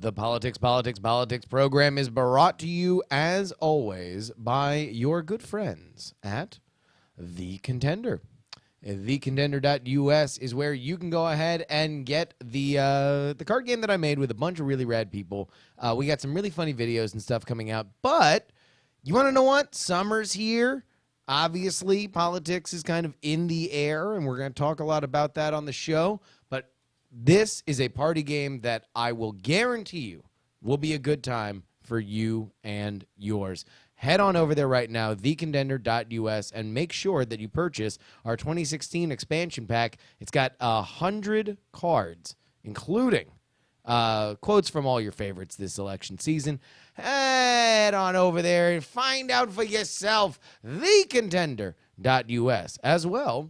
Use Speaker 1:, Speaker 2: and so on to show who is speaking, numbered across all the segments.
Speaker 1: The Politics program is brought to you, as always, by your good friends at The Contender. TheContender.us is where you can go ahead and get the card game that I made with a bunch of really rad people. We got some really funny videos and stuff coming out, but you want to know what? Summer's here. Obviously, politics is kind of in the air, and we're going to talk a lot about that on the show, but this is a party game that I will guarantee you will be a good time for you and yours. Head on over there right now, thecontender.us, and make sure that you purchase our 2016 expansion pack. It's got 100 cards, including quotes from all your favorites this election season. Head on over there and find out for yourself, thecontender.us, as well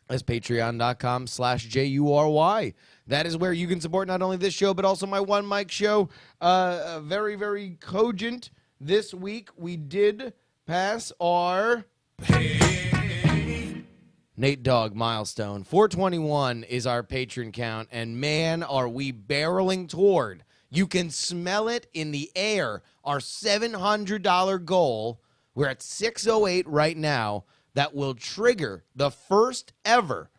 Speaker 1: as patreon.com/JURY. That is where you can support not only this show, but also my One Mic show. Very, very cogent. This week, we did pass our Nate Dogg milestone. 421 is our patron count, and man, are we barreling toward. You can smell it in the air. Our $700 goal, we're at 608 right now, that will trigger the first ever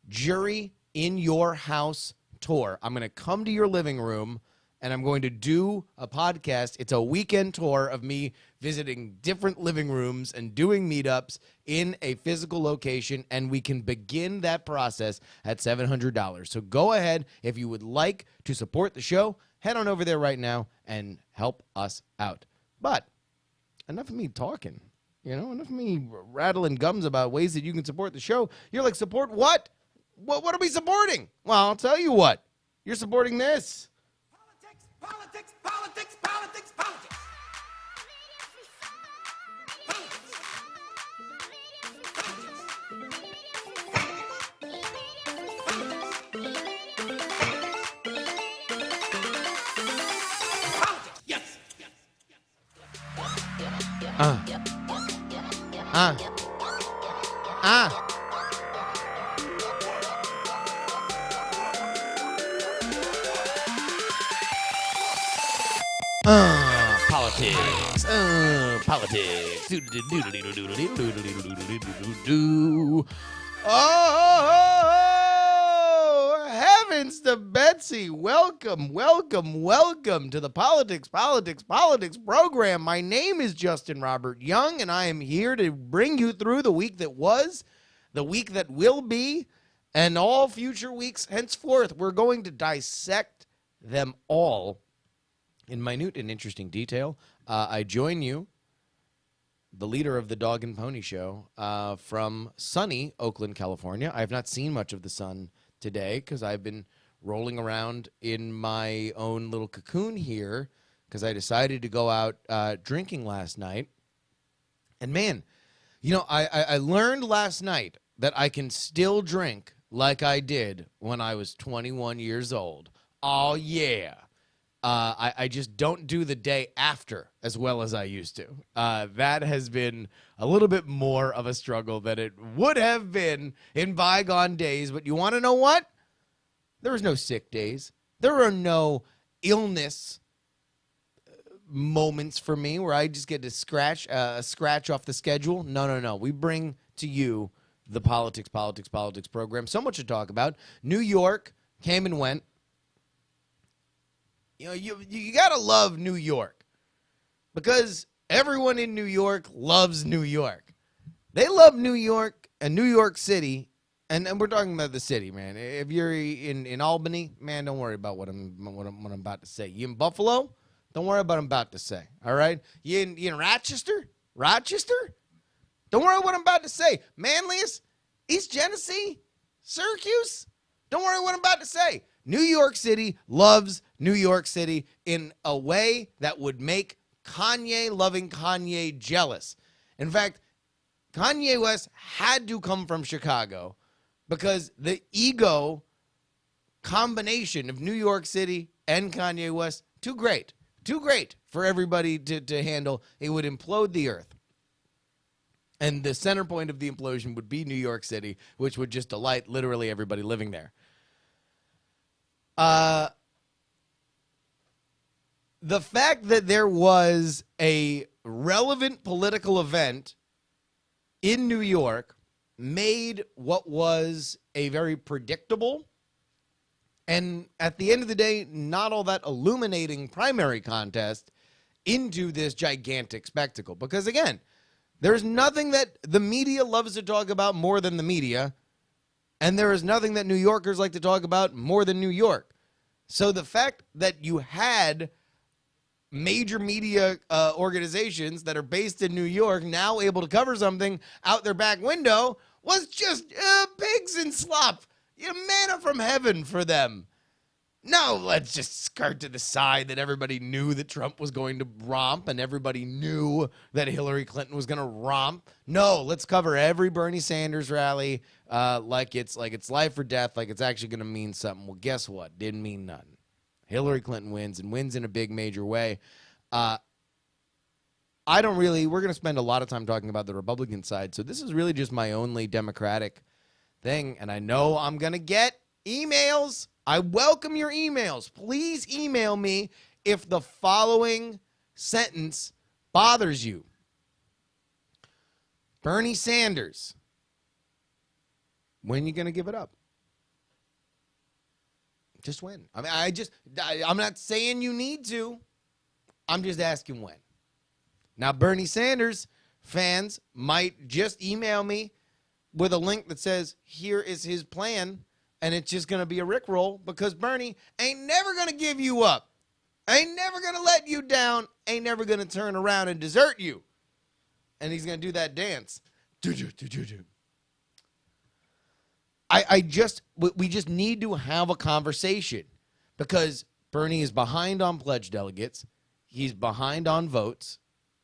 Speaker 1: Jury in Your House tour. I'm going to come to your living room, and I'm going to do a podcast. It's a weekend tour of me visiting different living rooms and doing meetups in a physical location, and we can begin that process at $700. So go ahead. If you would like to support the show, head on over there right now and help us out. But enough of me talking. Enough of me rattling gums about ways that you can support the show. You're like, support what? What are we supporting? Well, I'll tell you what. You're supporting this.
Speaker 2: Politics. Yes.
Speaker 1: Politics. Oh, heavens to Betsy. Welcome to the Politics program. My name is Justin Robert Young, and I am here to bring you through the week that was, the week that will be, and all future weeks henceforth. We're going to dissect them all in minute and interesting detail. I join you, the leader of the Dog and Pony Show, from sunny Oakland, California. I have not seen much of the sun today because I've been rolling around in my own little cocoon here because I decided to go out drinking last night. And man, I learned last night that I can still drink like I did when I was 21 years old. Oh, yeah. I just don't do the day after as well as I used to. That has been a little bit more of a struggle than it would have been in bygone days. But you want to know what? There was no sick days. There are no illness moments for me where I just get to scratch off the schedule. No. We bring to you the Politics program. So much to talk about. New York came and went. You got to love New York because everyone in New York loves New York. They love New York and New York City, and we're talking about the city, man. If you're in Albany, man, don't worry about what I'm about to say. You in Buffalo? Don't worry about what I'm about to say, all right? You in Rochester? Don't worry what I'm about to say. Manlius? East Genesee? Syracuse? Don't worry what I'm about to say. New York City loves New York City in a way that would make Kanye-loving Kanye jealous. In fact, Kanye West had to come from Chicago because the ego combination of New York City and Kanye West, too great for everybody to handle. It would implode the earth. And the center point of the implosion would be New York City, which would just delight literally everybody living there. the fact that there was a relevant political event in New York made what was a very predictable and, at the end of the day, not all that illuminating primary contest into this gigantic spectacle. Because, again, there's nothing that the media loves to talk about more than the media, and there is nothing that New Yorkers like to talk about more than New York. So the fact that you had major media organizations that are based in New York now able to cover something out their back window was just pigs in slop. Manna from heaven for them. No, let's just skirt to the side that everybody knew that Trump was going to romp and everybody knew that Hillary Clinton was going to romp. No, let's cover every Bernie Sanders rally like it's life or death, like it's actually going to mean something. Well, guess what? Didn't mean nothing. Hillary Clinton wins and wins in a big major way. We're going to spend a lot of time talking about the Republican side. So this is really just my only Democratic thing. And I know I'm going to get emails. I welcome your emails. Please email me if the following sentence bothers you. Bernie Sanders, when are you going to give it up? Just when? I mean, I'm not saying you need to. I'm just asking when. Now, Bernie Sanders fans might just email me with a link that says, here is his plan, and it's just going to be a rickroll because Bernie ain't never going to give you up. Ain't never going to let you down. Ain't never going to turn around and desert you. And he's going to do that dance. We just need to have a conversation because Bernie is behind on pledge delegates. He's behind on votes.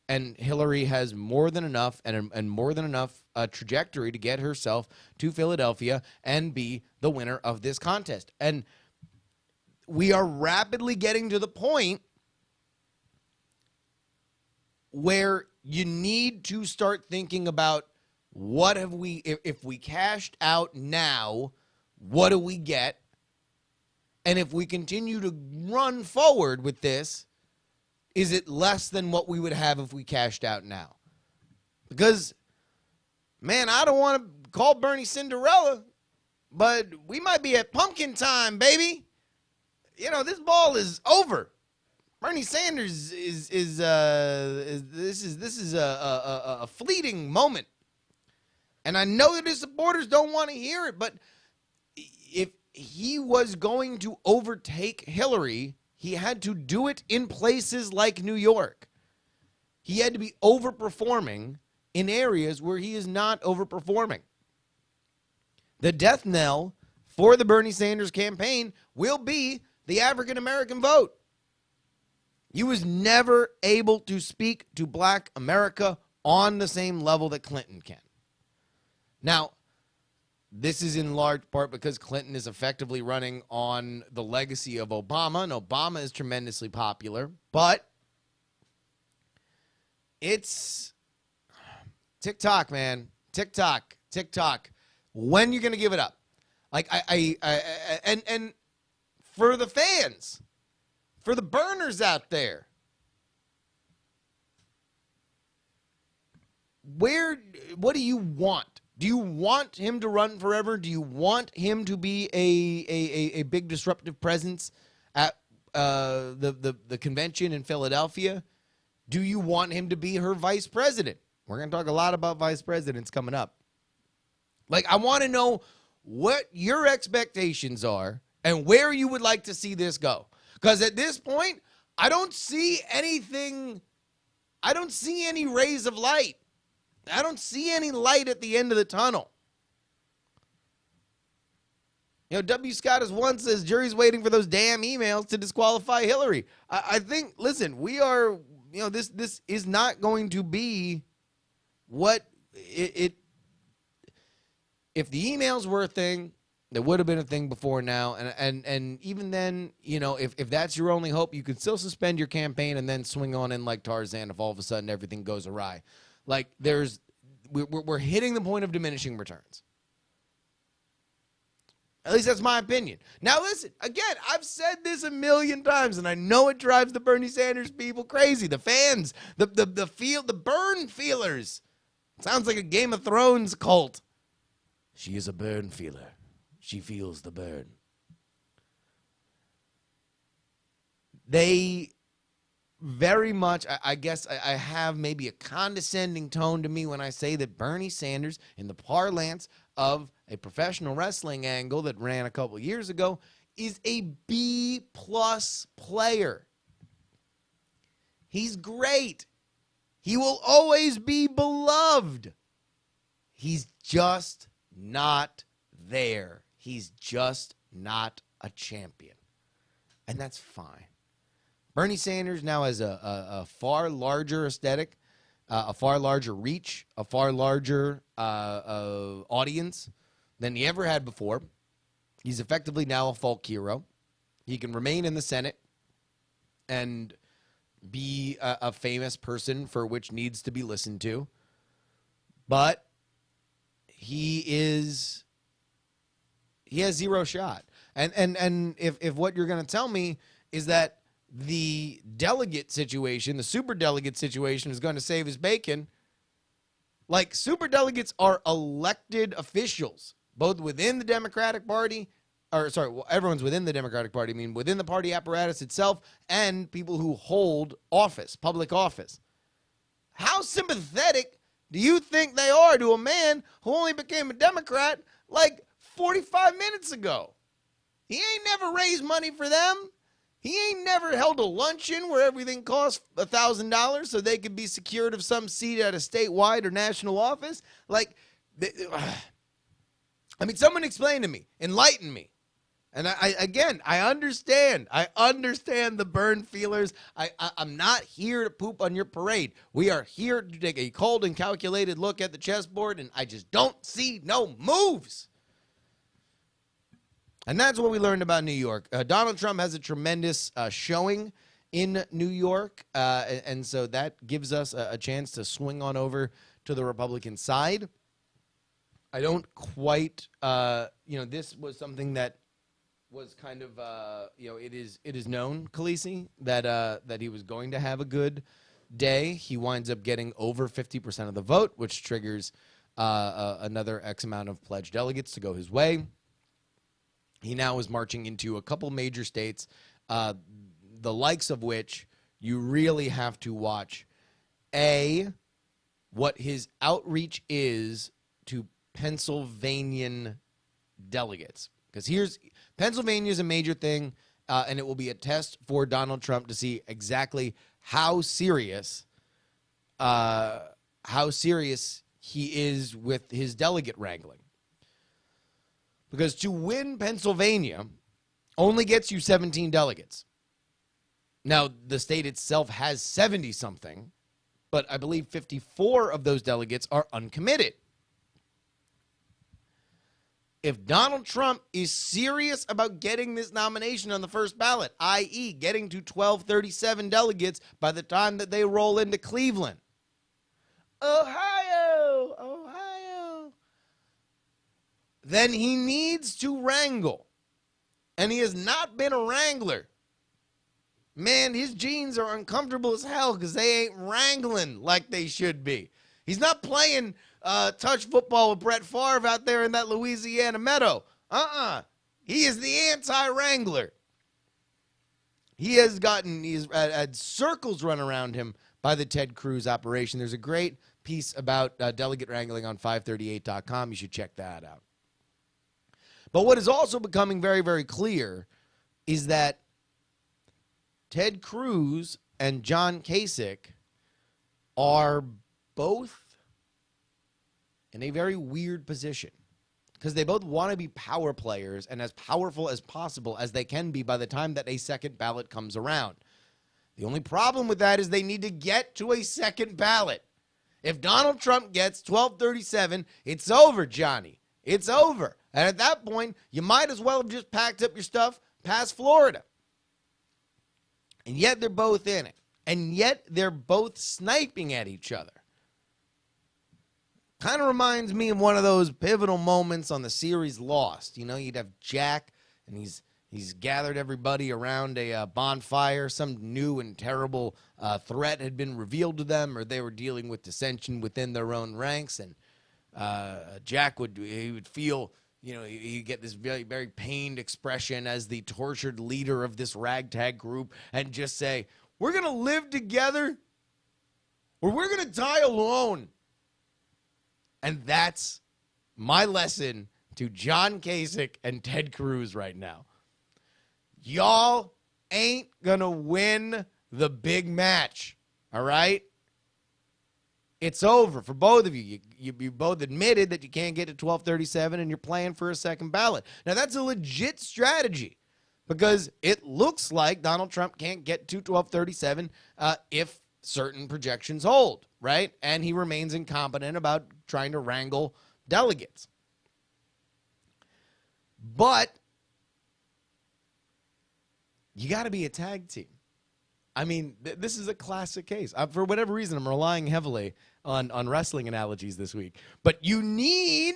Speaker 1: And Hillary has more than enough and more than enough trajectory to get herself to Philadelphia and be the winner of this contest. And we are rapidly getting to the point where you need to start thinking about what have we, if we cashed out now, what do we get? And if we continue to run forward with this, is it less than what we would have if we cashed out now? Because, man, I don't want to call Bernie Cinderella, but we might be at pumpkin time, baby. This ball is over. Bernie Sanders is a fleeting moment. And I know that his supporters don't want to hear it, but if he was going to overtake Hillary, he had to do it in places like New York. He had to be overperforming in areas where he is not overperforming. The death knell for the Bernie Sanders campaign will be the African American vote. He was never able to speak to Black America on the same level that Clinton can. Now, this is in large part because Clinton is effectively running on the legacy of Obama, and Obama is tremendously popular, but it's TikTok, man. TikTok. When you going to give it up? Like and for the fans, for the burners out there, what do you want? Do you want him to run forever? Do you want him to be a big disruptive presence at the convention in Philadelphia? Do you want him to be her vice president? We're going to talk a lot about vice presidents coming up. Like, I want to know what your expectations are and where you would like to see this go. Because at this point, I don't see anything. I don't see any rays of light. I don't see any light at the end of the tunnel. W. Scott as one says, jury's waiting for those damn emails to disqualify Hillary. I think, listen, we are, this is not going to be what it if the emails were a thing, there would have been a thing before now. And even then, if that's your only hope, you could still suspend your campaign and then swing on in like Tarzan if all of a sudden everything goes awry. Like, we're hitting the point of diminishing returns. At least that's my opinion. Now, listen, again, I've said this a million times, and I know it drives the Bernie Sanders people crazy. The fans, the burn feelers. Sounds like a Game of Thrones cult. She is a burn feeler. She feels the burn. They very much, I guess I have maybe a condescending tone to me when I say that Bernie Sanders, in the parlance of a professional wrestling angle that ran a couple years ago, is a B-plus player. He's great. He will always be beloved. He's just not there. He's just not a champion. And that's fine. Bernie Sanders now has a far larger aesthetic, a far larger reach, a far larger audience than he ever had before. He's effectively now a folk hero. He can remain in the Senate and be a famous person for which needs to be listened to. But he has zero shot. And if what you're going to tell me is that the delegate situation, the super delegate situation, is going to save his bacon, like, super delegates are elected officials, both within the Democratic Party, everyone's within the Democratic Party, I mean, within the party apparatus itself, and people who hold office, public office. How sympathetic do you think they are to a man who only became a Democrat like 45 minutes ago? He ain't never raised money for them. He ain't never held a luncheon where everything costs $1,000 so they could be secured of some seat at a statewide or national office. Like, I mean, someone explain to me, enlighten me. And I understand. I understand the burn feelers. I'm not here to poop on your parade. We are here to take a cold and calculated look at the chessboard, and I just don't see no moves. And that's what we learned about New York. Donald Trump has a tremendous showing in New York, and so that gives us a chance to swing on over to the Republican side. I don't quite, this was something that was kind of, it is known, Khaleesi, that he was going to have a good day. He winds up getting over 50% of the vote, which triggers another X amount of pledged delegates to go his way. He now is marching into a couple major states, the likes of which you really have to watch. What his outreach is to Pennsylvanian delegates. Because Pennsylvania is a major thing, and it will be a test for Donald Trump to see exactly how serious he is with his delegate wrangling. Because to win Pennsylvania only gets you 17 delegates. Now, the state itself has 70-something, but I believe 54 of those delegates are uncommitted. If Donald Trump is serious about getting this nomination on the first ballot, i.e. getting to 1237 delegates by the time that they roll into Cleveland, Ohio, then he needs to wrangle. And he has not been a wrangler. Man, his jeans are uncomfortable as hell because they ain't wrangling like they should be. He's not playing touch football with Brett Favre out there in that Louisiana meadow. He is the anti-wrangler. He's had circles run around him by the Ted Cruz operation. There's a great piece about delegate wrangling on 538.com. You should check that out. But what is also becoming very, very clear is that Ted Cruz and John Kasich are both in a very weird position because they both want to be power players and as powerful as possible as they can be by the time that a second ballot comes around. The only problem with that is they need to get to a second ballot. If Donald Trump gets 1237, it's over, Johnny. It's over. And at that point, you might as well have just packed up your stuff past Florida. And yet they're both in it. And yet they're both sniping at each other. Kind of reminds me of one of those pivotal moments on the series Lost. You know, you'd have Jack, and he's gathered everybody around a bonfire. Some new and terrible threat had been revealed to them, or they were dealing with dissension within their own ranks. And Jack would feel, you know, he'd get this very, very pained expression as the tortured leader of this ragtag group, and just say, "We're gonna live together, or we're gonna die alone." And that's my lesson to John Kasich and Ted Cruz right now. Y'all ain't gonna win the big match, all right? It's over for both of you. You both admitted that you can't get to 1237 and you're playing for a second ballot. Now, that's a legit strategy because it looks like Donald Trump can't get to 1237 if certain projections hold, right? And he remains incompetent about trying to wrangle delegates. But you got to be a tag team. I mean, this is a classic case. For whatever reason, I'm relying heavily on wrestling analogies this week. But you need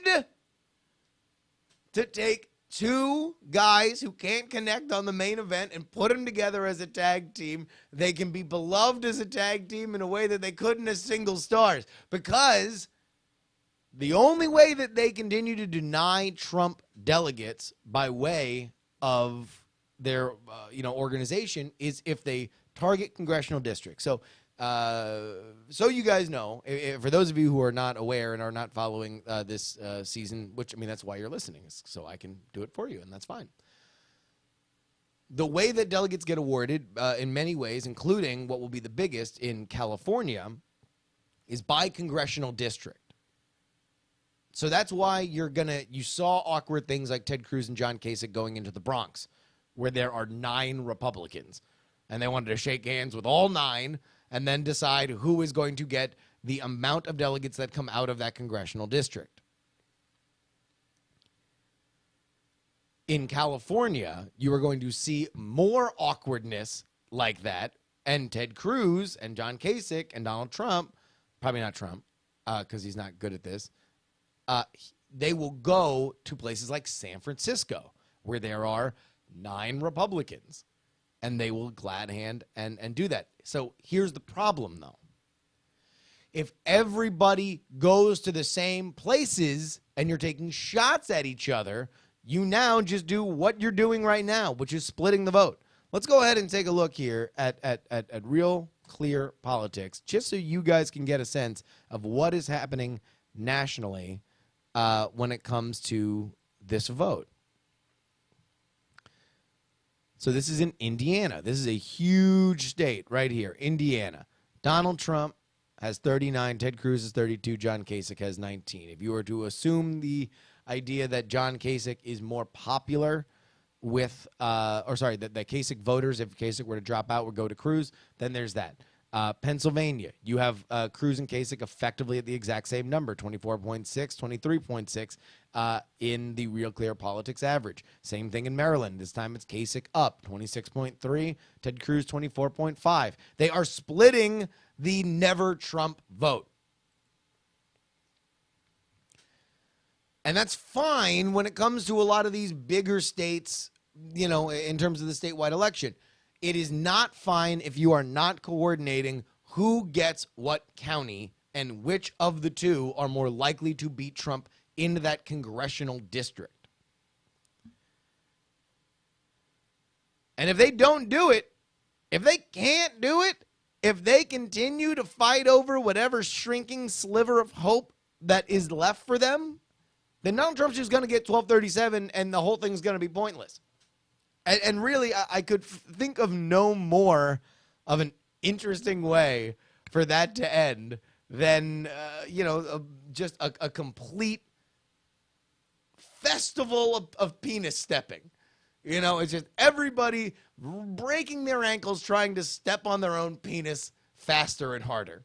Speaker 1: to take two guys who can't connect on the main event and put them together as a tag team. They can be beloved as a tag team in a way that they couldn't as single stars, because the only way that they continue to deny Trump delegates by way of their organization is if they target congressional districts. So you guys know, for those of you who are not aware and are not following this season, which, I mean, that's why you're listening, is so I can do it for you, and that's fine. The way that delegates get awarded in many ways, including what will be the biggest in California, is by congressional district. So that's why you saw awkward things like Ted Cruz and John Kasich going into the Bronx, where there are 9 Republicans, and they wanted to shake hands with all 9 and then decide who is going to get the amount of delegates that come out of that congressional district. In California, you are going to see more awkwardness like that, and Ted Cruz and John Kasich and Donald Trump, probably not Trump, because he's not good at this, they will go to places like San Francisco, where there are 9 Republicans, and they will glad hand and do that. So here's the problem, though. If everybody goes to the same places and you're taking shots at each other, you now just do what you're doing right now, which is splitting the vote. Let's go ahead and take a look here at real clear politics, just so you guys can get a sense of what is happening nationally when it comes to this vote. So this is in Indiana. This is a huge state right here, Indiana. Donald Trump has 39, Ted Cruz has 32, John Kasich has 19. If you were to assume the idea that John Kasich is more popular with, that Kasich voters, if Kasich were to drop out, would go to Cruz, then there's that. Pennsylvania, you have Cruz and Kasich effectively at the exact same number, 24.6, 23.6 in the Real Clear Politics average. Same thing in Maryland. This time it's Kasich up, 26.3, Ted Cruz 24.5. They are splitting the never Trump vote. And that's fine when it comes to a lot of these bigger states, you know, in terms of the statewide election. It is not fine if you are not coordinating who gets what county and which of the two are more likely to beat Trump into that congressional district. And if they don't do it, if they can't do it, if they continue to fight over whatever shrinking sliver of hope that is left for them, then Donald Trump's just going to get 1237 and the whole thing's going to be pointless. And really, I could think of no more of an interesting way for that to end than, just a complete festival of penis stepping. You know, it's just everybody breaking their ankles trying to step on their own penis faster and harder.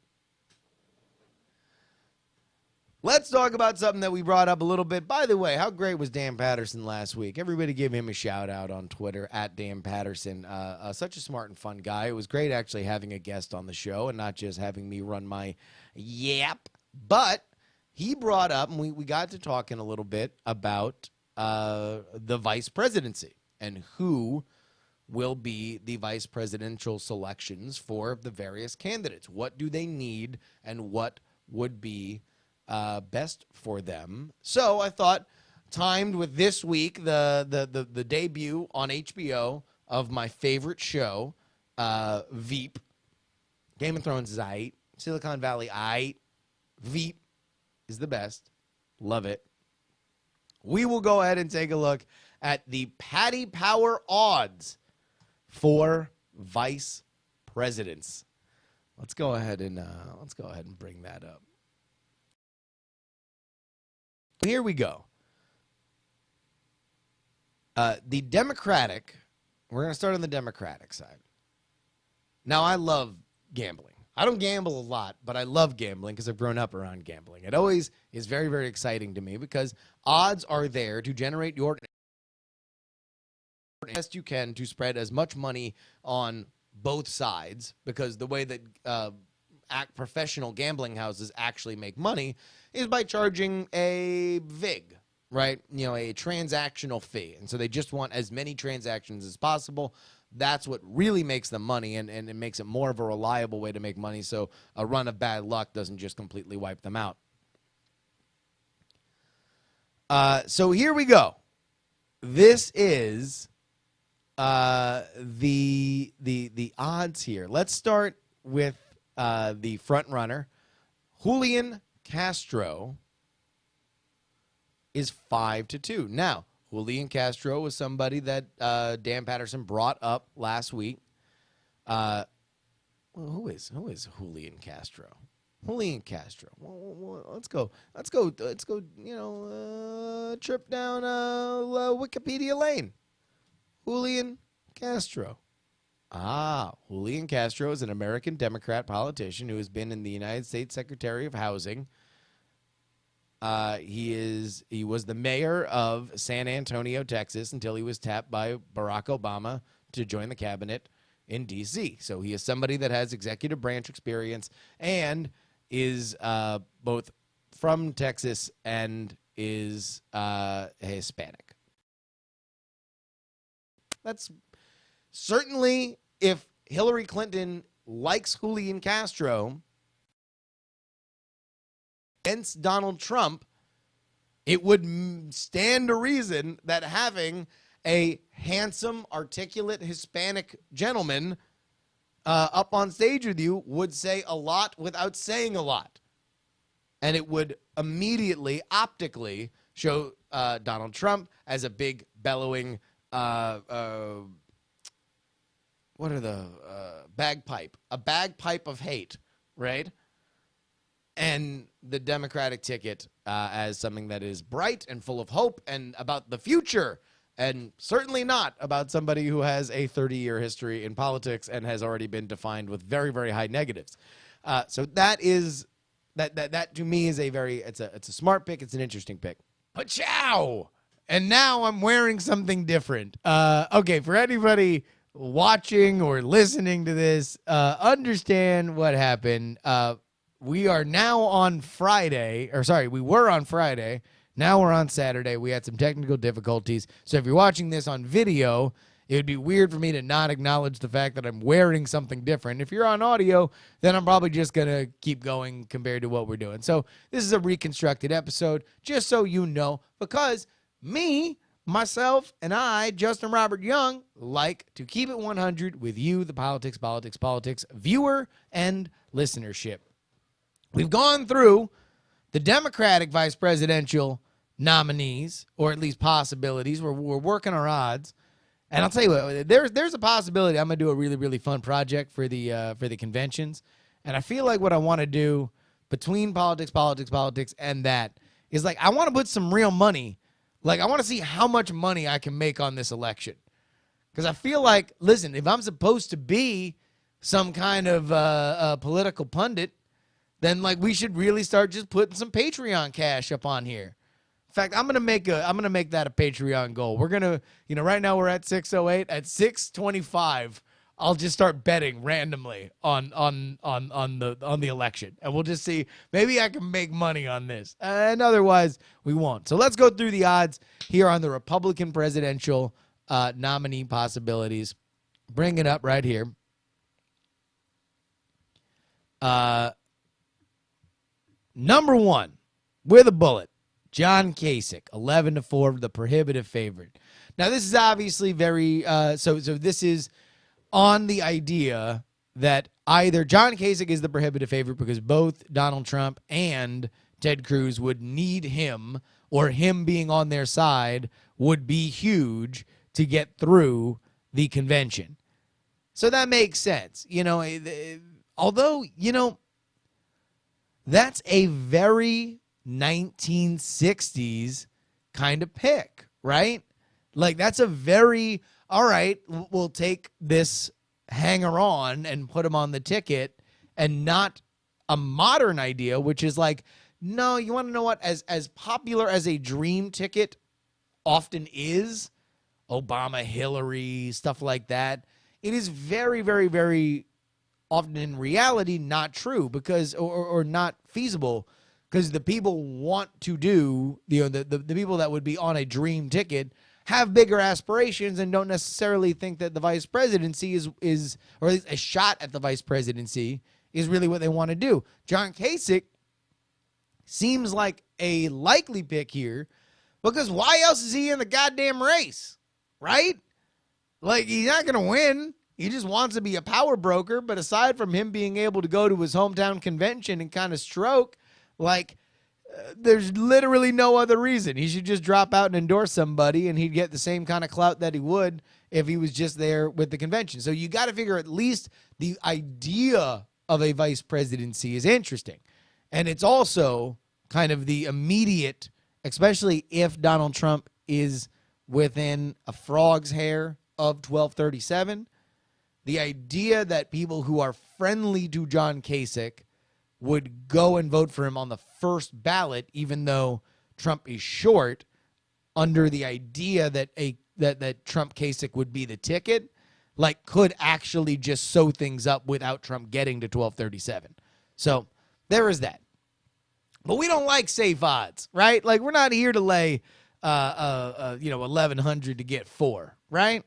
Speaker 1: Let's talk about something that we brought up a little bit. By the way, how great was Dan Patterson last week? Everybody give him a shout out on Twitter at Dan Patterson. Such a smart and fun guy. It was great actually having a guest on the show and not just having me run my yap. But he brought up, and we got to talking a little bit about the vice presidency and who will be the vice presidential selections for the various candidates. What do they need, and what would be best for them? So I thought, timed with this week, the debut on HBO of my favorite show, Veep. Game of Thrones is aight. Silicon Valley, aight. Veep is the best. Love it. We will go ahead and take a look at the Paddy Power odds for vice presidents. Let's go ahead and bring that up. Here we go. The Democratic, we're going to start on the Democratic side. Now, I love gambling. I don't gamble a lot, but I love gambling because I've grown up around gambling. It always is very, very exciting to me because odds are there to generate your best you can to spread as much money on both sides, because the way that professional gambling houses actually make money is by charging a VIG, right? You know, a transactional fee. And so they just want as many transactions as possible. That's what really makes them money, and it makes it more of a reliable way to make money, so a run of bad luck doesn't just completely wipe them out. So here we go. This is the odds here. Let's start with the front runner. Julian Castro is 5-2. Now, Julian Castro was somebody that Dan Patterson brought up last week. Well, who is Julian Castro? Julian Castro. Well, let's go. You know, trip down Wikipedia lane. Julian Castro. Julian Castro is an American Democrat politician who has been in the United States Secretary of Housing. He was the mayor of San Antonio, Texas, until he was tapped by Barack Obama to join the cabinet in D.C. So he is somebody that has executive branch experience and is both from Texas and is Hispanic. That's certainly, if Hillary Clinton likes Julian Castro against Donald Trump, it would stand to reason that having a handsome, articulate Hispanic gentleman up on stage with you would say a lot without saying a lot. And it would immediately, optically, show Donald Trump as a big, bellowing, what are the bagpipe? A bagpipe of hate, right? And the Democratic ticket as something that is bright and full of hope and about the future, and certainly not about somebody who has a 30-year history in politics and has already been defined with very, very high negatives. So that is that to me is it's a smart pick. It's an interesting pick. Pachow! And now I'm wearing something different. Okay, for anybody watching or listening to this, understand what happened. We are now on Friday, we were on Friday. Now we're on Saturday. We had some technical difficulties. So if you're watching this on video, it would be weird for me to not acknowledge the fact that I'm wearing something different. If you're on audio, then I'm probably just going to keep going compared to what we're doing. So this is a reconstructed episode, just so you know, because myself, and I, Justin Robert Young, like to keep it 100 with you, the politics viewer and listenership. We've gone through the Democratic vice presidential nominees, or at least possibilities. We're working our odds. And I'll tell you what, there's a possibility I'm going to do a really, really fun project for the conventions. And I feel like what I want to do between politics, and that is, like, I want to put some real money. Like, I want to see how much money I can make on this election. Because I feel like, listen, if I'm supposed to be some kind of political pundit, then, like, we should really start just putting some Patreon cash up on here. In fact, I'm gonna make that a Patreon goal. We're gonna, right now we're at 608. At 625, I'll just start betting randomly on the election, and we'll just see. Maybe I can make money on this, and otherwise we won't. So let's go through the odds here on the Republican presidential nominee possibilities. Bring it up right here. Number one, with a bullet, John Kasich, 11-4, the prohibitive favorite. Now, this is obviously very so this is on the idea that either John Kasich is the prohibitive favorite because both Donald Trump and Ted Cruz would need him, or him being on their side would be huge to get through the convention. So that makes sense. Although, that's a very 1960s kind of pick, right? Like, that's a very, all right, we'll take this hanger-on and put him on the ticket, and not a modern idea, which is like, no, you want to know what? As popular as a dream ticket often is, Obama, Hillary, stuff like that, it is very, very, very often in reality not true because or not feasible, because the people want to do, the people that would be on a dream ticket have bigger aspirations and don't necessarily think that the vice presidency is or at least a shot at the vice presidency is really what they want to do. John Kasich seems like a likely pick here because why else is he in the goddamn race, right? Like, he's not going to win. He just wants to be a power broker. But aside from him being able to go to his hometown convention and kind of stroke, like, there's literally no other reason. He should just drop out and endorse somebody, and he'd get the same kind of clout that he would if he was just there with the convention. So you got to figure at least the idea of a vice presidency is interesting. And it's also kind of the immediate, especially if Donald Trump is within a frog's hair of 1237, the idea that people who are friendly to John Kasich would go and vote for him on the first ballot, even though Trump is short, under the idea that that Trump Kasich would be the ticket, like, could actually just sew things up without Trump getting to 1237. So there is that. But we don't like safe odds, right? Like, we're not here to lay 1,100 to get 4, right?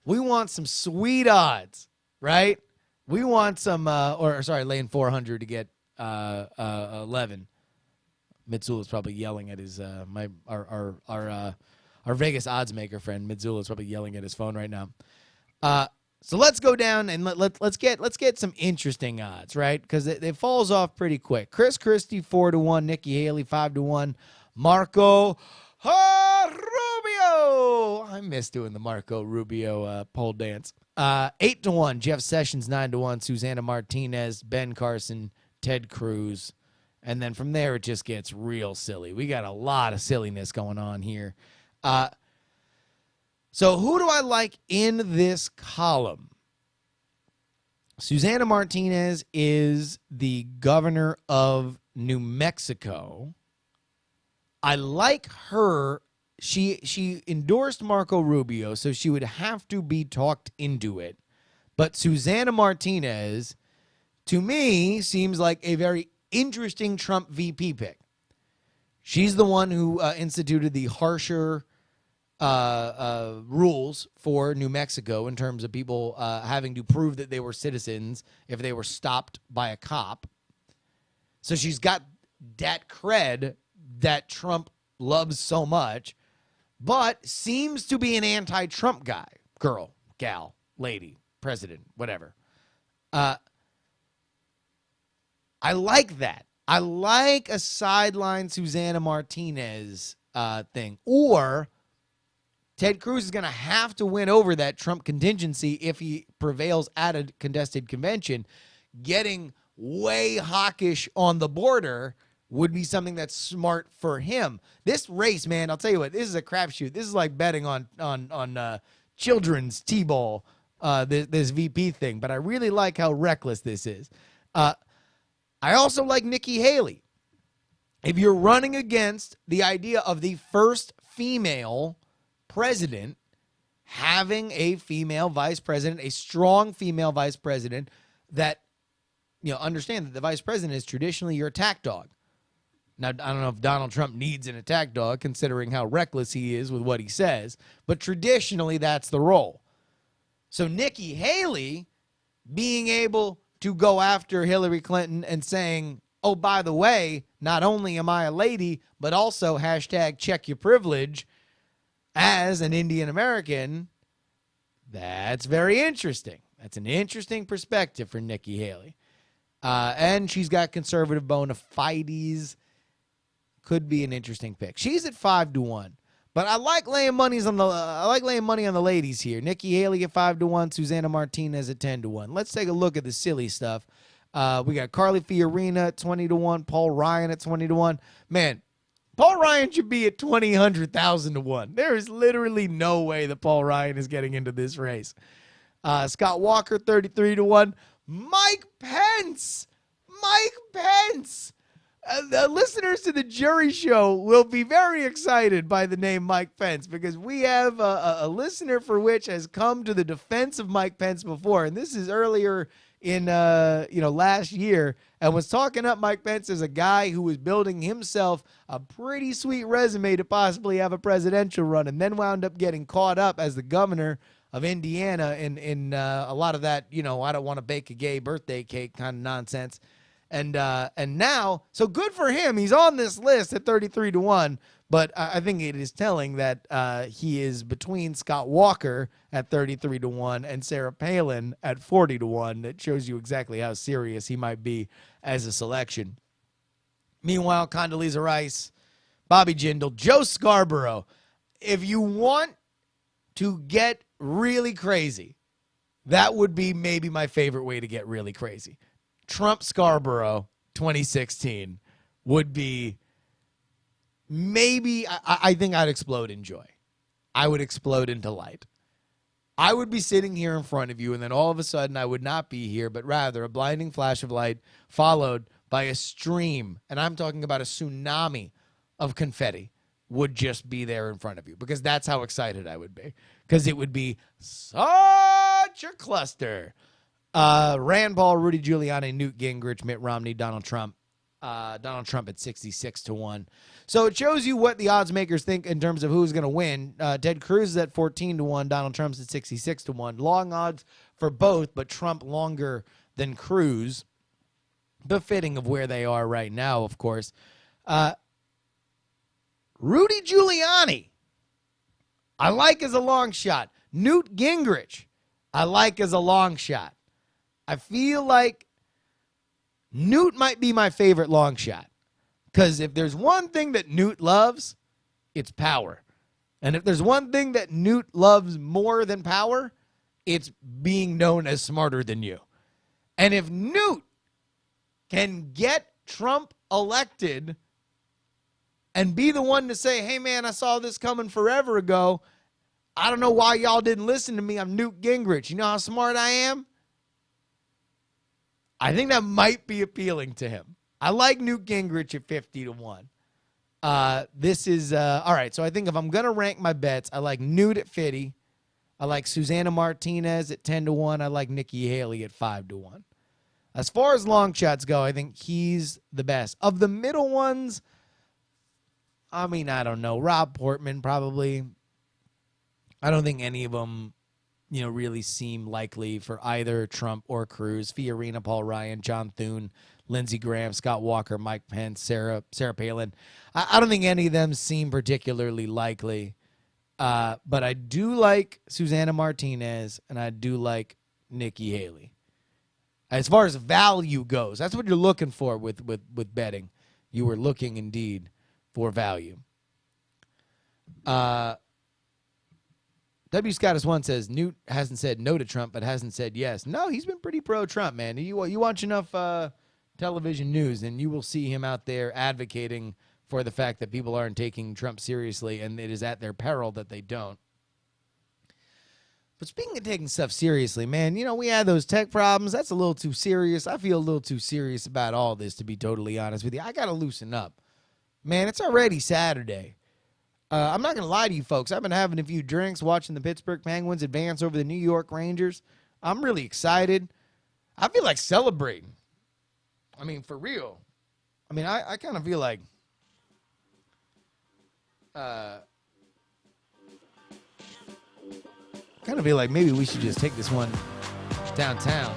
Speaker 1: We want some sweet odds, right? We want some, laying 400 to get 11. Mitsula's probably yelling at his our Vegas odds maker friend. Mitsula's probably yelling at his phone right now. So let's go down and let's get some interesting odds, right? Because it falls off pretty quick. Chris Christie 4-1, Nikki Haley 5-1, Marco Rubio. I miss doing the Marco Rubio pole dance. 8-1, Jeff Sessions 9-1, Susanna Martinez, Ben Carson, Ted Cruz. And then from there, it just gets real silly. We got a lot of silliness going on here. So who do I like in this column? Susanna Martinez is the governor of New Mexico. I like her. She endorsed Marco Rubio, so she would have to be talked into it. But Susanna Martinez, to me, seems like a very interesting Trump VP pick. She's the one who instituted the harsher rules for New Mexico in terms of people having to prove that they were citizens if they were stopped by a cop. So she's got that cred that Trump loves so much, but seems to be an anti-Trump guy, girl, gal, lady, president, whatever. I like that. I like a sideline Susanna Martinez thing. Or Ted Cruz is going to have to win over that Trump contingency if he prevails at a contested convention. Getting way hawkish on the border would be something that's smart for him. This race, man, I'll tell you what, this is a crapshoot. This is like betting on children's T-ball, this VP thing. But I really like how reckless this is. I also like Nikki Haley. If you're running against the idea of the first female president, having a female vice president, a strong female vice president that, understand that the vice president is traditionally your attack dog. Now, I don't know if Donald Trump needs an attack dog, considering how reckless he is with what he says, but traditionally that's the role. So Nikki Haley being able to go after Hillary Clinton and saying, oh, by the way, not only am I a lady, but also hashtag check your privilege as an Indian American, that's very interesting. That's an interesting perspective for Nikki Haley. And she's got conservative bona fides. Could be an interesting pick. She's at 5-1, but I like laying money on the ladies here. Nikki Haley at 5-1, Susanna Martinez at 10-1. Let's take a look at the silly stuff. We got Carly Fiorina at 20-1, Paul Ryan at 20-1. Man, Paul Ryan should be at 100,000 to 1. There is literally no way that Paul Ryan is getting into this race. Scott Walker 33-1. Mike Pence. The listeners to the Jury Show will be very excited by the name Mike Pence, because we have a listener for which has come to the defense of Mike Pence before, and this is earlier in last year, and was talking up Mike Pence as a guy who was building himself a pretty sweet resume to possibly have a presidential run, and then wound up getting caught up as the governor of Indiana in a lot of that, I don't want to bake a gay birthday cake kind of nonsense. And now, so good for him. He's on this list at 33-1, but I think it is telling that he is between Scott Walker at 33-1 and Sarah Palin at 40-1. That shows you exactly how serious he might be as a selection. Meanwhile, Condoleezza Rice, Bobby Jindal, Joe Scarborough. If you want to get really crazy, that would be maybe my favorite way to get really crazy. Trump Scarborough 2016 would be maybe, I think I'd explode in joy. I would explode into light. I would be sitting here in front of you, and then all of a sudden I would not be here, but rather a blinding flash of light followed by a stream, and I'm talking about a tsunami of confetti would just be there in front of you, because that's how excited I would be, because it would be such a cluster. Rand Paul, Rudy Giuliani, Newt Gingrich, Mitt Romney, Donald Trump. Donald Trump at 66-1. So it shows you what the odds makers think in terms of who's going to win. Ted Cruz is at 14-1. Donald Trump's at 66-1. Long odds for both, but Trump longer than Cruz. Befitting of where they are right now, of course. Rudy Giuliani, I like as a long shot. Newt Gingrich, I like as a long shot. I feel like Newt might be my favorite long shot, because if there's one thing that Newt loves, it's power. And if there's one thing that Newt loves more than power, it's being known as smarter than you. And if Newt can get Trump elected and be the one to say, hey, man, I saw this coming forever ago. I don't know why y'all didn't listen to me. I'm Newt Gingrich. You know how smart I am? I think that might be appealing to him. I like Newt Gingrich at 50-1. This is, all right, so I think if I'm going to rank my bets, I like Newt at 50. I like Susanna Martinez at 10-1. I like Nikki Haley at 5-1. As far as long shots go, I think he's the best. Of the middle ones, I mean, I don't know. Rob Portman, probably. I don't think any of them, really seem likely for either Trump or Cruz. Fiorina, Paul Ryan, John Thune, Lindsey Graham, Scott Walker, Mike Pence, Sarah Palin. I don't think any of them seem particularly likely. But I do like Susanna Martinez, and I do like Nikki Haley. As far as value goes, that's what you're looking for with betting. You were looking indeed for value. W. Scottus 1 says, Newt hasn't said no to Trump, but hasn't said yes. No, he's been pretty pro-Trump, man. You watch enough television news, and you will see him out there advocating for the fact that people aren't taking Trump seriously, and it is at their peril that they don't. But speaking of taking stuff seriously, man, we had those tech problems. That's a little too serious. I feel a little too serious about all this, to be totally honest with you. I got to loosen up. Man, it's already Saturday. I'm not going to lie to you folks. I've been having a few drinks watching the Pittsburgh Penguins advance over the New York Rangers. I'm really excited. I feel like celebrating. I mean, for real. I mean, I kind of feel like maybe we should just take this one downtown.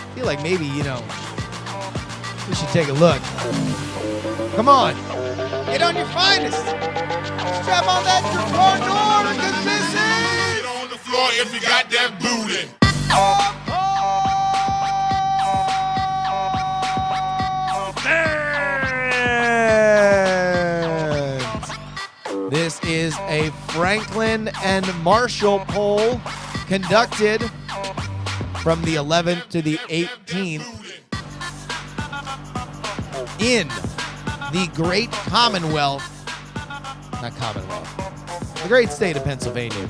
Speaker 1: I feel like maybe, we should take a look. Come on. Get on your finest. Strap on that door, because this is...
Speaker 3: Get on the floor if you got that booty.
Speaker 1: And this is a Franklin and Marshall poll conducted from the 11th to the 18th in the great Commonwealth, not Commonwealth, the great state of Pennsylvania.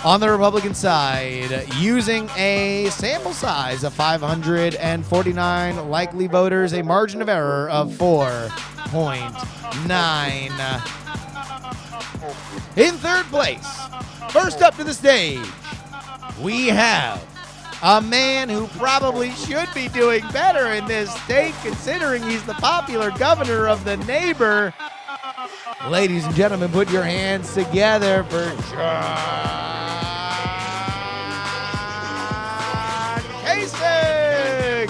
Speaker 1: On the Republican side, using a sample size of 549 likely voters, a margin of error of 4.9. In third place, first up to the stage, we have a man who probably should be doing better in this state, considering he's the popular governor of the neighbor. Ladies and gentlemen, put your hands together for John Kasich.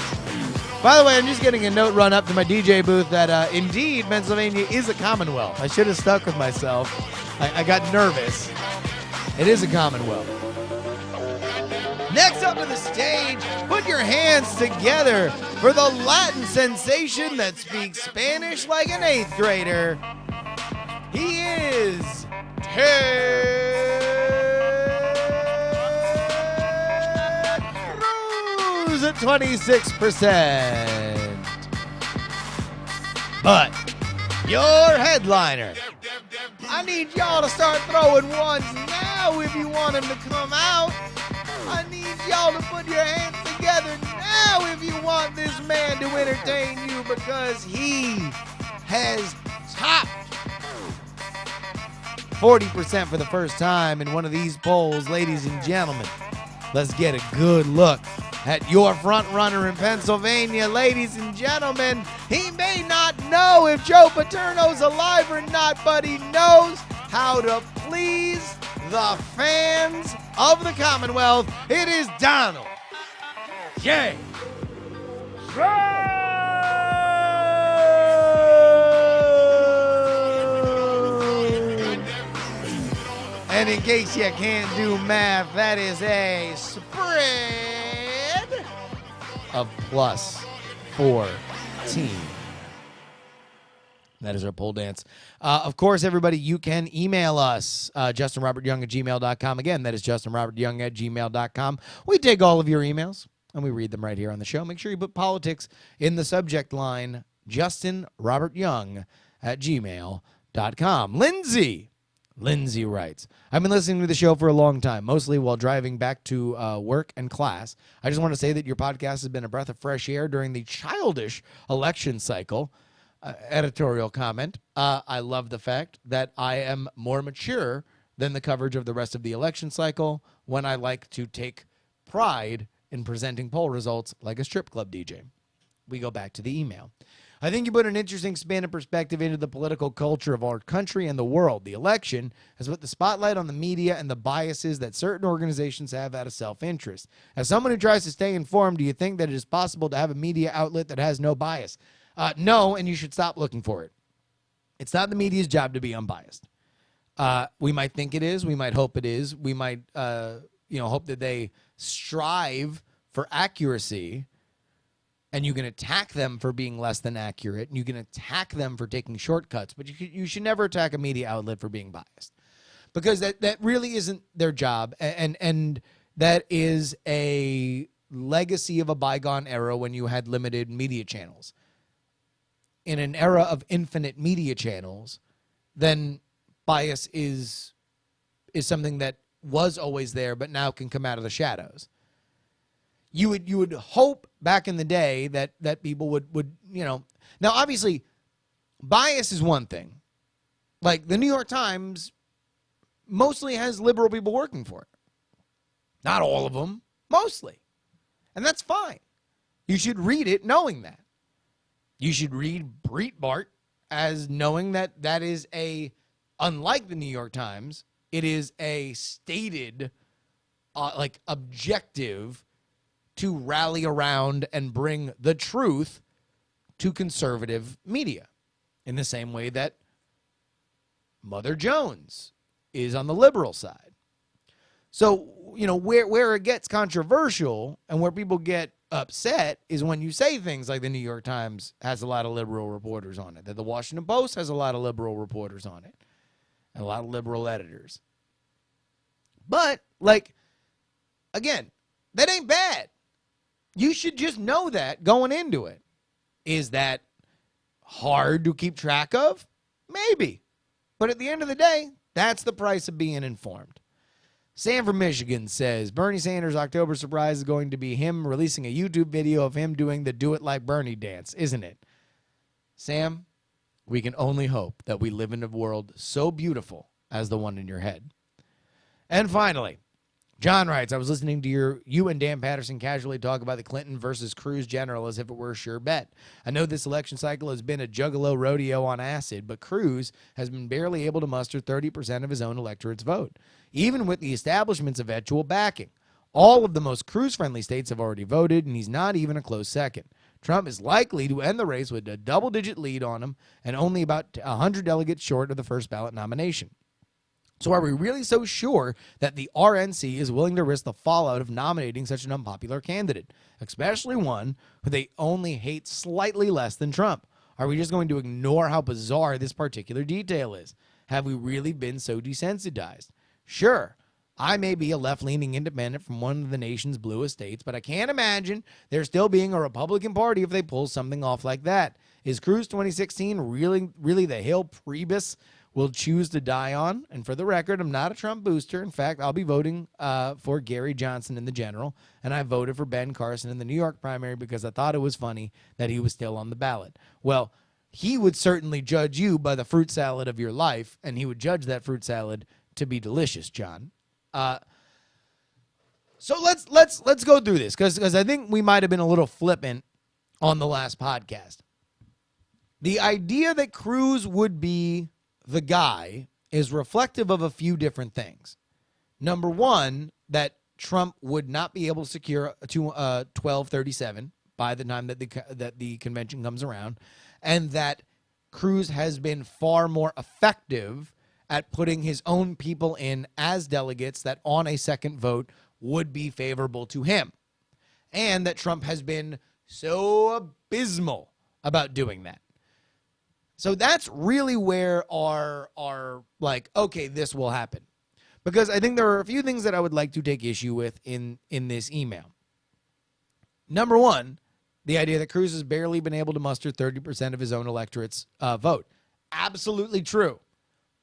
Speaker 1: By the way, I'm just getting a note run up to my DJ booth that indeed Pennsylvania is a Commonwealth. I should have stuck with myself. I got nervous. It is a Commonwealth. Next up to the stage, put your hands together for the Latin sensation that speaks Spanish like an 8th grader. He is Ted Cruz at 26%. But your headliner, I need y'all to start throwing ones now if you want him to come out. I need y'all to put your hands together now if you want this man to entertain you, because he has topped 40% for the first time in one of these polls. Ladies and gentlemen, let's get a good look at your front runner in Pennsylvania. Ladies and gentlemen, he may not know if Joe Paterno's alive or not, but he knows how to please the fans of the Commonwealth. It is Donald J. Trump. And in case you can't do math, that is a spread of plus 14. That is our pole dance. Of course, everybody, you can email us, justinrobertyoung@gmail.com. Again, that is justinrobertyoung@gmail.com. We take all of your emails, and we read them right here on the show. Make sure you put politics in the subject line, justinrobertyoung@gmail.com. Lindsay writes, I've been listening to the show for a long time, mostly while driving back to work and class. I just want to say that your podcast has been a breath of fresh air during the childish election cycle. Editorial comment. I love the fact that I am more mature than the coverage of the rest of the election cycle, when I like to take pride in presenting poll results like a strip club DJ. We go back to the email. I think you put an interesting spin and perspective into the political culture of our country and the world. The election has put the spotlight on the media and the biases that certain organizations have out of self-interest. As someone who tries to stay informed, do you think that it is possible to have a media outlet that has no bias? No, and you should stop looking for it. It's not the media's job to be unbiased. We might think it is. We might hope it is. We might, hope that they strive for accuracy, and you can attack them for being less than accurate, and you can attack them for taking shortcuts, but you should never attack a media outlet for being biased, because that really isn't their job, and that is a legacy of a bygone era when you had limited media channels. In an era of infinite media channels, then bias is something that was always there, but now can come out of the shadows. You would hope back in the day that people would now obviously bias is one thing. Like, the New York Times mostly has liberal people working for it. Not all of them, mostly. And that's fine. You should read it knowing that. You should read Breitbart as knowing that that is unlike the New York Times, it is a stated, objective to rally around and bring the truth to conservative media in the same way that Mother Jones is on the liberal side. So, where it gets controversial and where people get upset is when you say things like the New York Times has a lot of liberal reporters on it, that the Washington Post has a lot of liberal reporters on it, and a lot of liberal editors. But, again, that ain't bad. You should just know that going into it. Is that hard to keep track of? Maybe. But at the end of the day, that's the price of being informed. Sam from Michigan says, Bernie Sanders' October surprise is going to be him releasing a YouTube video of him doing the Do It Like Bernie dance, isn't it? Sam, we can only hope that we live in a world so beautiful as the one in your head. And finally, John writes, I was listening to you and Dan Patterson casually talk about the Clinton versus Cruz general as if it were a sure bet. I know this election cycle has been a juggalo rodeo on acid, but Cruz has been barely able to muster 30% of his own electorate's vote, even with the establishment's eventual backing. All of the most Cruz-friendly states have already voted, and he's not even a close second. Trump is likely to end the race with a double-digit lead on him and only about 100 delegates short of the first ballot nomination. So are we really so sure that the RNC is willing to risk the fallout of nominating such an unpopular candidate, especially one who they only hate slightly less than Trump? Are we just going to ignore how bizarre this particular detail is? Have we really been so desensitized? Sure, I may be a left-leaning independent from one of the nation's bluest states, but I can't imagine there still being a Republican Party if they pull something off like that. Is Cruz 2016 really the hill Priebus will choose to die on? And for the record, I'm not a Trump booster. In fact, I'll be voting for Gary Johnson in the general, and I voted for Ben Carson in the New York primary because I thought it was funny that he was still on the ballot. Well, he would certainly judge you by the fruit salad of your life, and he would judge that fruit salad to be delicious, John. So let's go through this because I think we might have been a little flippant on the last podcast. The idea that Cruz would be the guy is reflective of a few different things. Number one, that Trump would not be able to secure 1237 by the time that the convention comes around, and that Cruz has been far more effective at putting his own people in as delegates that on a second vote would be favorable to him, and that Trump has been so abysmal about doing that. So that's really where our okay, this will happen. Because I think there are a few things that I would like to take issue with in this email. Number one, the idea that Cruz has barely been able to muster 30% of his own electorate's vote. Absolutely true.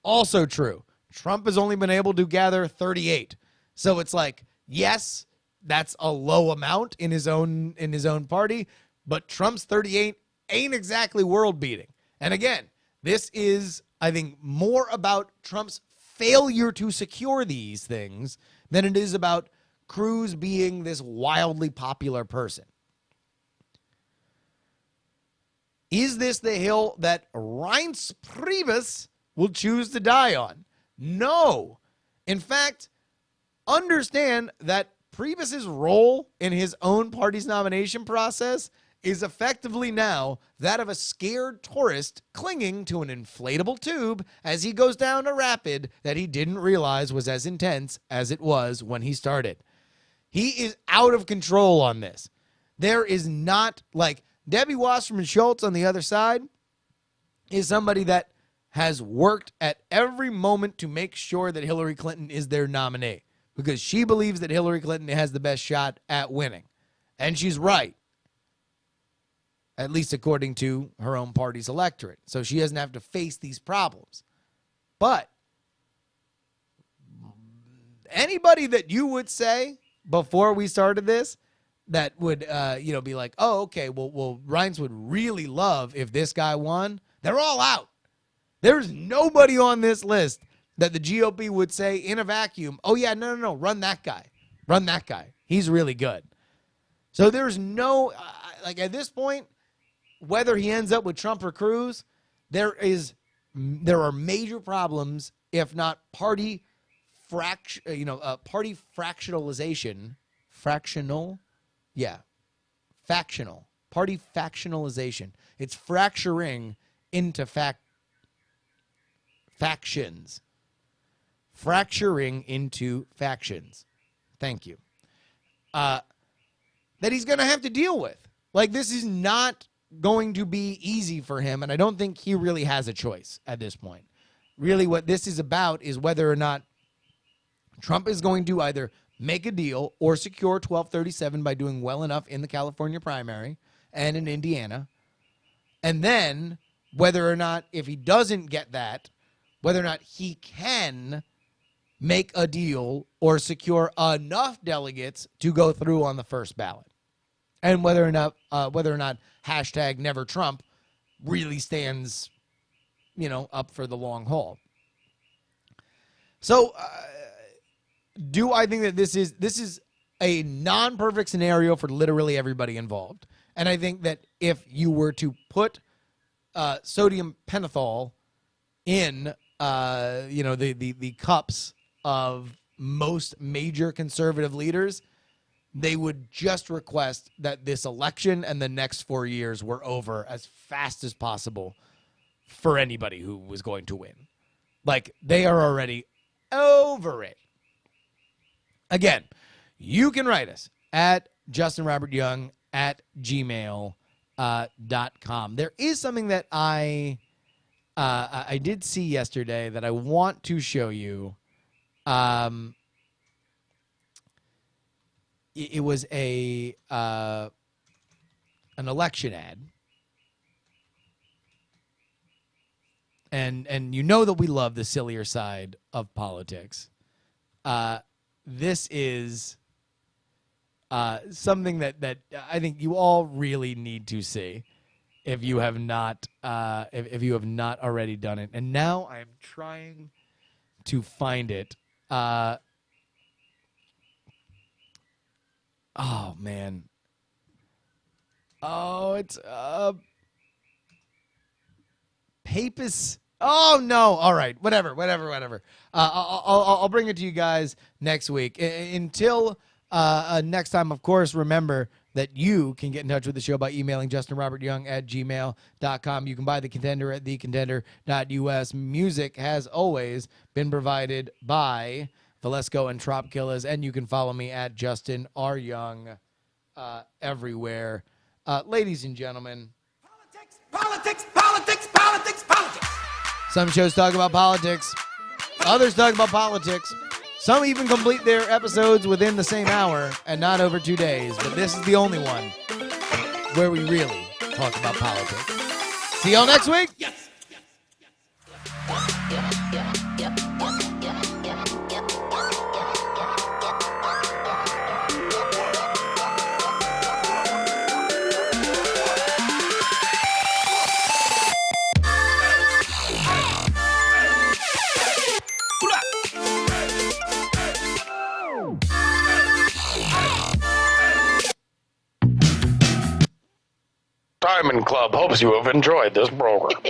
Speaker 1: Also true. Trump has only been able to gather 38. So it's like, yes, that's a low amount in his own party, but Trump's 38 ain't exactly world beating. And again, this is, I think, more about Trump's failure to secure these things than it is about Cruz being this wildly popular person. Is this the hill that Reince Priebus will choose to die on? No. In fact, understand that Priebus's role in his own party's nomination process is effectively now that of a scared tourist clinging to an inflatable tube as he goes down a rapid that he didn't realize was as intense as it was when he started. He is out of control on this. There is not, Debbie Wasserman Schultz on the other side is somebody that has worked at every moment to make sure that Hillary Clinton is their nominee because she believes that Hillary Clinton has the best shot at winning. And she's right. At least according to her own party's electorate. So she doesn't have to face these problems. But anybody that you would say before we started this that would, be like, oh, okay, well, Reince would really love if this guy won. They're all out. There's nobody on this list that the GOP would say in a vacuum, oh, yeah, no, run that guy. Run that guy. He's really good. So there's no, like at this point, whether he ends up with Trump or Cruz, there are major problems, if not party fractionalization, factional, party factionalization. It's fracturing into factions. Fracturing into factions. Thank you. That he's going to have to deal with. Like, this is not going to be easy for him, and I don't think he really has a choice at this point. Really, what this is about is whether or not Trump is going to either make a deal or secure 1237 by doing well enough in the California primary and in Indiana. And then whether or not, if he doesn't get that, whether or not he can make a deal or secure enough delegates to go through on the first ballot. And whether or not hashtag Never Trump really stands, up for the long haul. So, do I think that this is a non-perfect scenario for literally everybody involved? And I think that if you were to put sodium pentothal in, the cups of most major conservative leaders, they would just request that this election and the next 4 years were over as fast as possible for anybody who was going to win. Like, they are already over it. Again, you can write us at justinrobertyoung@gmail.com. There is something that I did see yesterday that I want to show you. It was an election ad. And you know that we love the sillier side of politics. This is something that I think you all really need to see if you have not if you have not already done it. And now I'm trying to find it. Oh man. Oh, it's Papist. Oh no! All right, whatever. I'll bring it to you guys next week. Until next time, of course, remember that you can get in touch with the show by emailing justinrobertyoung@gmail.com. You can buy The Contender at thecontender.us. Music has always been provided by Valesco and Tropkillers, and you can follow me at Justin R. Young everywhere. Ladies and gentlemen.
Speaker 2: Politics.
Speaker 1: Some shows talk about politics. Others talk about politics. Some even complete their episodes within the same hour and not over 2 days. But this is the only one where we really talk about politics. See y'all next week.
Speaker 2: Yes.
Speaker 4: Diamond Club hopes you have enjoyed this program.